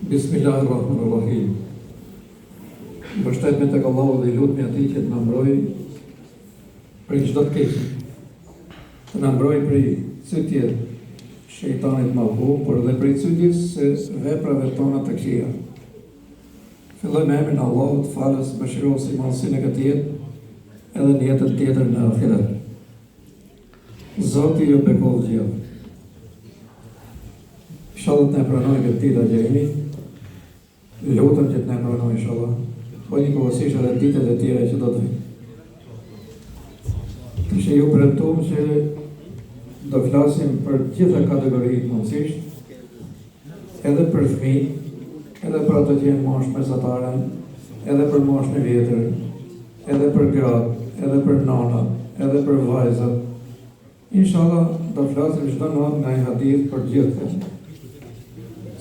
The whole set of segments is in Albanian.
Bismillahirrahmanirrahim. Mbështetme tek Allahu dhe i lutemi atij që të na mbrojë prej çdo të keqe. Të na mbrojë prej cytjes shejtanit mahum, por edhe prej cytjes së veprave tona të këqija. Filloj me emrin e Allahut, falës, mëshirosi, madhësinë e këtij jetë, edhe në jetën tjetër në ahiret. Zoti ju bekov gjithë. Inshallah të ne pranoj këtë ditë agjerimi, lutëm që të ne pranoj inshallah, po një kohësisht edhe ditët e tjera që do të vinë. Kështë ju premtuam që do flasim për gjitha kategoritë mundësisht, edhe për fëmijë, edhe për ato që janë moshë mesatare, edhe për moshën e vjetër, edhe për gratë, edhe për nanat, edhe për vajzat. Inshallah do flasim çdo natë nga një hadith për gjithë këtë.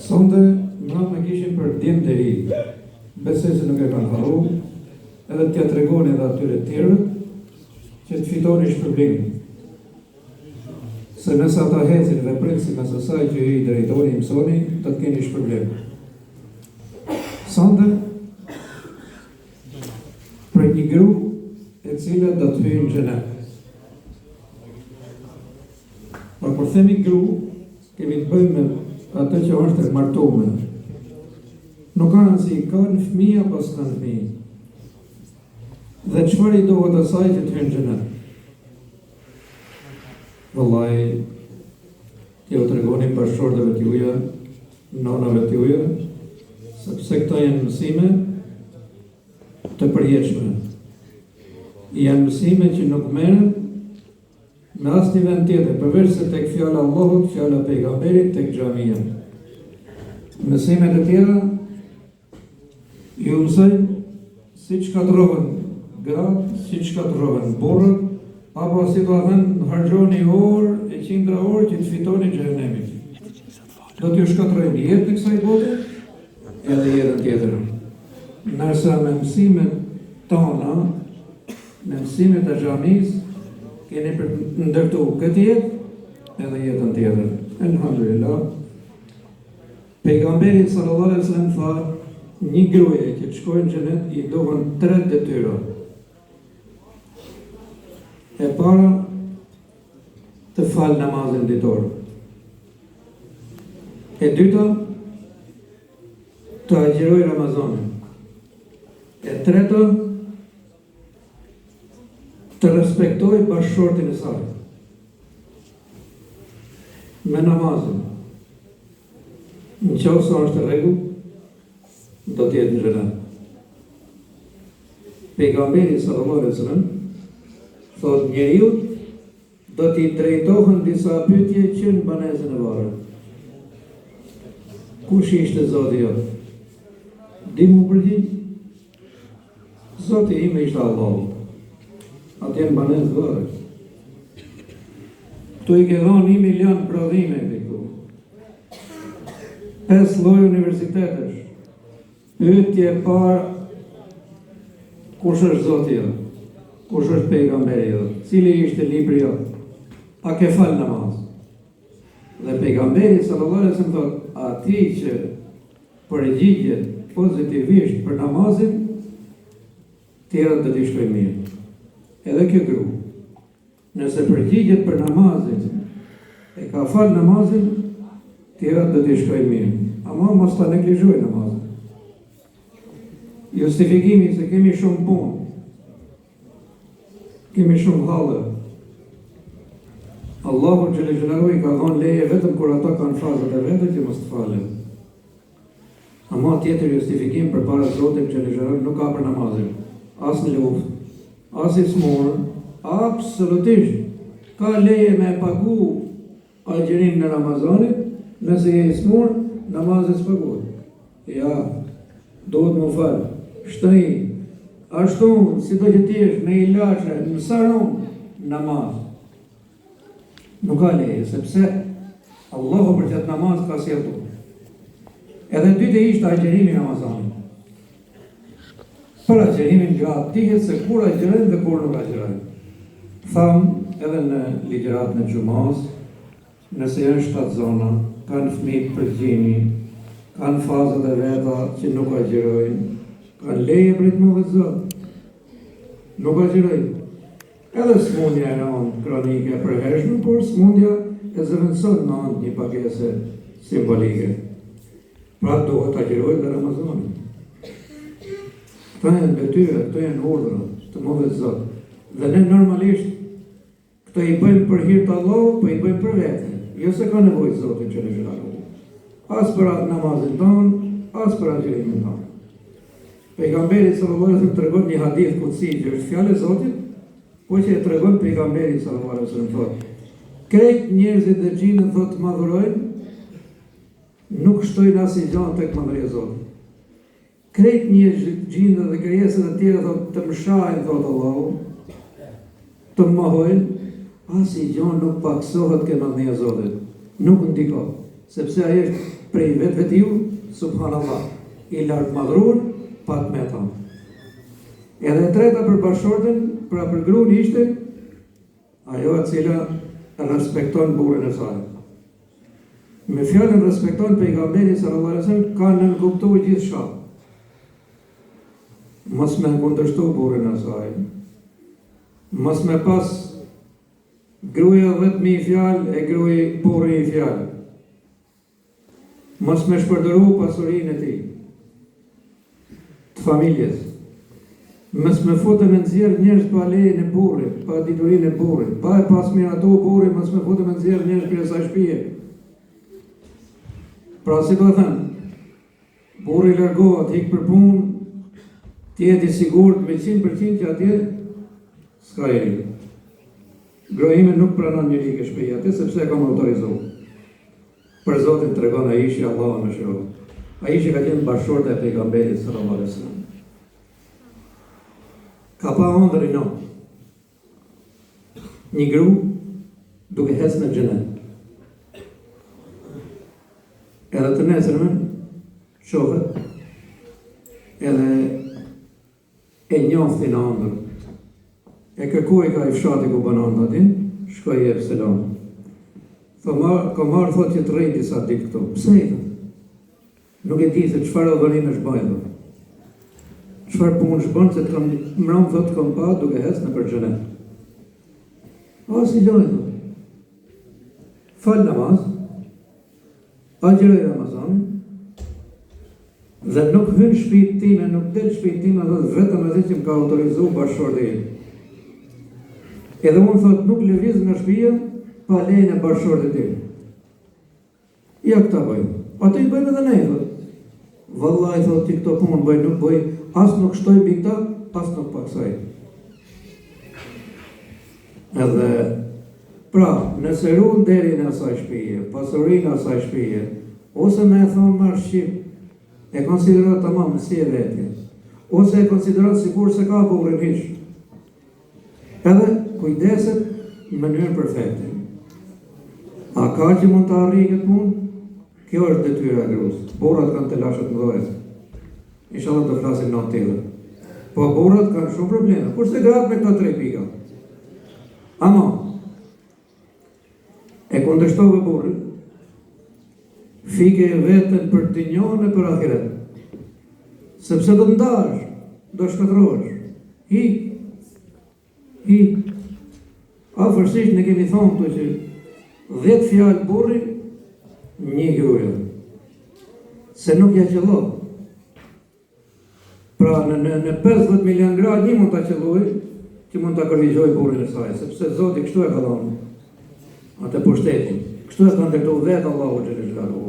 Sonde, mëna me kishin për djemë të ri, besoj se nuk e kanë haru, edhe t'ja tregoni edhe atyre tjere, që të fitoni shpërblimin. Se nëse ata hecin dhe prinsin nëse saj që ju i drejtori i mësoni, do të keni shpërblim. Sonde, për një gru e cila do të hyjë në xhenet. Por kur themi gru, kemi të bëjmë me atë që është e martume. Nuk ka nësi kanë fëmijë apo s'kanë fëmijë. Dhe çfarë i dohet asaj që të hyjë në xhenet? Vallai, t'ju tregoni bashkëshortëve t'juja, nonave t'juja, sepse këto janë mësime të përjetshme. Janë mësime që nuk merren me asnjë vend tjetër, përveç se tek fjala e Allahut, fjala e pejgamberit, tek xhamia. Mësimet e tjera ju mësojnë si shkatërrohen gratë, si shkatërrohen burrët, apo si do të harxhoni orë e qindra orë që të fitoni xhenemin. Do t'ju shkatërrojnë jetën e kësaj bote, edhe jetën tjetër. Ndërsa me mësimet tona, me mësimet e xhamisë, keni për ndërtu këtë jetë edhe jetën tjetër. Elhamdulillah. Pejgamberi sallallahu alaihi wasallam tha, një gruaje që të shkojnë në xhenet i dohen 3 detyra. E para, të falë namazin ditor. E dyta, të agjëroj Ramazanin. E treta, të respektoj bashkëshortin e saj. Me namazin. Në qoftë se është rregull, do të jetë në xhenet. Pejgamberi sallallahu alaihi wasallam thotë njeriu do t'i drejtohen disa pyetje që në banesën e varrit. Kush ishte Zoti jot? Di mu përgjigj? Zoti im ishte Allahu. Atje në banesë varrit. Këtu i ke dhënë 1 milion prodhime këtu. 5 lloj universitetesh. Pyetje e parë, kush është Zoti jot? Kush është pejgamberi jot? Cili ishte libri jot? A ke fal namaz? Dhe pejgamberi sallallahu alaihi wasallam thotë, ati që përgjigjet pozitivisht për namazin, tjerët do t'i shkojnë mirë. Edhe kjo gru, nëse përgjigjet për namazin, e ka fal namazin, tjerët do t'i shkojnë mirë. Ama mos ta neglizhoj namazin. Justifikimi se kemi shumë punë, kemi shumë hallë. Allahu xhelalu xhelalu i ka dhënë leje vetëm kur ata kanë fazat e veta që mos të falen. Ama tjetër justifikim përpara Zotit xhelalu xhelalu nuk ka për namazin. As në luftë, as i smurë, absolutisht ka leje me pagu agjerim në Ramazanit, nëse je i smurë, namazit s'paguhet. Ja, duhet më falë, shtëj, ashtu, si do që t'jesh me ilashe, në sarum, namaz. Nuk ka leje, sepse Allahu për qëtë namaz ka sjelltu. Edhe dytë ishte agjerimi Ramazanit. Për agjerimin gjatë, dihet se kur agjerin dhe kur nuk agjerin. Thamë edhe në ligjërat në xhumas, nëse janë 7 zona, kanë fëmijë përgjini, kanë fazat e veta që nuk agjërojnë, kanë leje për të mëdhët Zot, nuk agjërojnë. Edhe smundja e në anë kronike e përhershme, por smundja e zëvendëson në anë një pagese simbolike. Pra duhet agjërojnë dhe Ramazanin. Këto janë detyra, këto janë urdhra të mëdhët Zot. Dhe ne normalisht këto i bëjmë për hir të Allahut, po i bëjmë për vete. Jo se ka nevojë Zoti që ne shërohet. As për namazin ton, as për agjërimin ton. Pejgamberi sallallahu alaihi wasallam tregon një hadith kutsi që është fjalë e Zotit, po që e tregon pejgamberi sallallahu alaihi wasallam thotë: krejt njerëzit dhe xhinët thotë të madhurojnë, nuk shtojnë asnjë gjë tek madhëria e Zotit. Krejt njerëzit, xhinët dhe krijesat e tjera thotë të mshajnë thotë Allahu, të mohojnë, asnjë gjë nuk paksohet ke madhëria e Zotit. Nuk ndikon, sepse ai është prej vetë subhanallah, i lartë madhruar, pa të metan. Edhe e treta për bashkëshorten, pra për gruan ishte ajo e cila respekton burrin e saj. Me fjalën respekton pejgamberi sallallahu alaihi wasallam ka nënkuptuar gjithçka. Mos me kundërshtu burrin e saj. Mos me pas gruaja vetëm i fjalë e gruaja burri i fjalë. Mos me shpërdoru pasurinë e tij të familjes. Mos me futë me nxjerr njerëz pa lejen e burrit, pa diturinë e burrit, pa e pas miratu burrit, mos me futë me nxjerr njerëz për sa shtëpie. Pra si do të them, burri largohet, hik për punë, ti je i sigurt me 100% që atje s'ka eri. Grohime nuk pranon njëri ke shtëpia atë sepse e kam autorizuar. Për Zotin tregon ai që Allahu më shëroi. Ai që ka qenë bashkëshorte e pejgamberit sallallahu alaihi wasallam. Ka pa ëndër i not. Një gru duke ecë në xhenet. Edhe të nesërmen shohet edhe e njofti në ëndër. E kërkoi ka i fshati ku bën ëndër atin, shkoi e selam. Ka marrë thot që të rejnë disa ditë këto. Pse i thot? Nuk e di se çfarë dhënim është bajnë. Çfarë punë është bën se të kam mbrëm thot kam pa duke ecë në për xhenet. O si gjojnë. Fal namaz. Agjëroj Ramazan. Dhe nuk hyn shtëpinë time, nuk del shtëpinë time, thot vetëm edhe që më ka autorizuar bashkëshorti im. Edhe unë thot nuk lëviz nga shtëpia pa lejen e bashkëshortit tim. Ja këta bëj. Ato i bëjmë edhe ne, thot. Vallai thot ti këto punë bëj, nuk bëj, as nuk shtoj mbi këta, as nuk paksoj. Edhe pra, nëse ruan deri në asaj shtëpie, pasurinë e asaj shtëpie, ose më e thon marr shqip, e konsiderohet tamam si e vetë. Ose e konsiderohet sikur se ka burrin hiç. Edhe kujdeset në mënyrë perfekte. A ka që mund të arrijë këtë punë? Kjo është detyra e gruas. Burrat kanë të lashët mëdha. Inshallah do flasim në tjetër. Po burrat kanë shumë probleme. Kurse gratë me këto 3 pika. Ama e kundërshtove burrin, fike veten për të njohën e për ahiret. Sepse do të ndash, do shkatërrohesh. Afërsisht ne kemi thonë këtu që 10 fjalë burri, 1 gruaja. Se nuk ja qellon. Pra në 50 milion gra një mund ta qelloj, që mund ta korrigjoj burrin e saj, sepse Zoti kështu e ka dhënë atë pushtetin. Kështu e ka ndërtuar vetë Allahu xhallahu.